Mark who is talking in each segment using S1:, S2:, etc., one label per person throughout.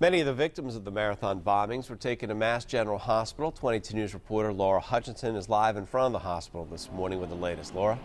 S1: Many of the victims of the marathon bombings were taken to Mass General Hospital. 22 News reporter Laura Hutchinson is live in front of the hospital this morning with the latest. Laura?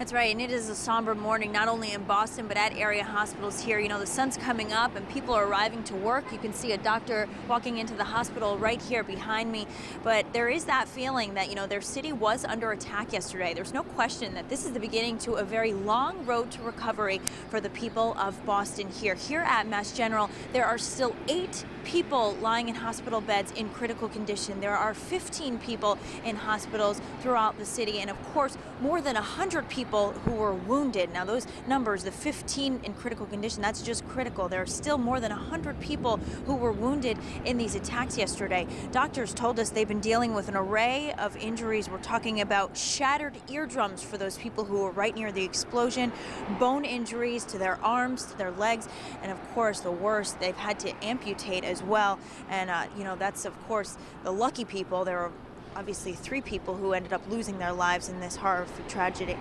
S2: That's right, and it is a somber morning, not only in Boston, but at area hospitals here. You know, the sun's coming up and people are arriving to work. You can see a doctor walking into the hospital right here behind me. But there is that feeling that, you know, their city was under attack yesterday. There's no question that this is the beginning to a very long road to recovery for the people of Boston here. Here at Mass General, there are still 8 people lying in hospital beds in critical condition. There are 15 people in hospitals throughout the city, and of course, more than 100 people who were wounded. Now those numbers, the 15 in critical condition, that's just critical. There are still more than 100 people who were wounded in these attacks yesterday. Doctors told us they've been dealing with an array of injuries. We're talking about shattered eardrums for those people who were right near the explosion, bone injuries to their arms, to their legs, and of course the worst, they've had to amputate as well. And you know, that's of course the lucky people. There are obviously 3 people who ended up losing their lives in this horrific tragedy.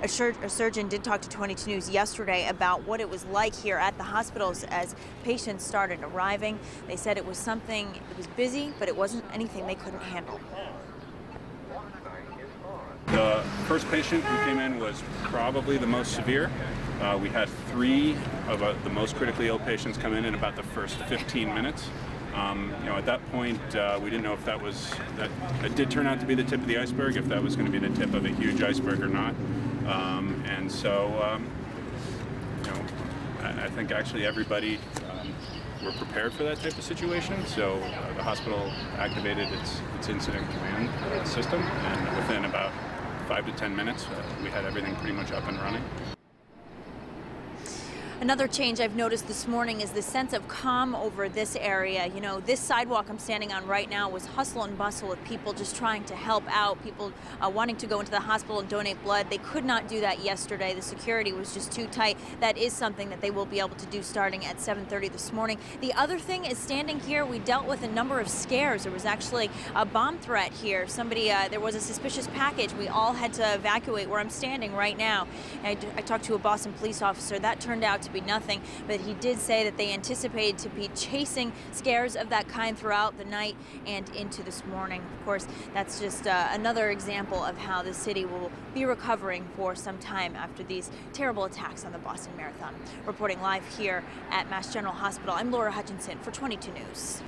S2: A surgeon did talk to 22 News yesterday about what it was like here at the hospitals as patients started arriving. They said it was busy, but it wasn't anything they couldn't handle.
S3: The first patient who came in was probably the most severe. We had 3 of the most critically ill patients come in about the first 15 minutes. You know, at that point, we didn't know if it did turn out to be the tip of the iceberg, if that was going to be the tip of a huge iceberg or not. And so, you know, I think actually everybody were prepared for that type of situation. So the hospital activated its incident command system, and within about 5 to 10 minutes, we had everything pretty much up and running.
S2: Another change I've noticed this morning is the sense of calm over this area. You know, this sidewalk I'm standing on right now was hustle and bustle with people just trying to help out, people wanting to go into the hospital and donate blood. They could not do that yesterday. The security was just too tight. That is something that they will be able to do starting at 7:30 this morning. The other thing is, standing here, we dealt with a number of scares. There was actually a bomb threat here. There was a suspicious package. We all had to evacuate where I'm standing right now. I talked to a Boston police officer. That turned out to be nothing, but he did say that they anticipated to be chasing scares of that kind throughout the night and into this morning. Of course, that's just another example of how the city will be recovering for some time after these terrible attacks on the Boston Marathon. Reporting live here at Mass General Hospital, I'm Laura Hutchinson for 22 News.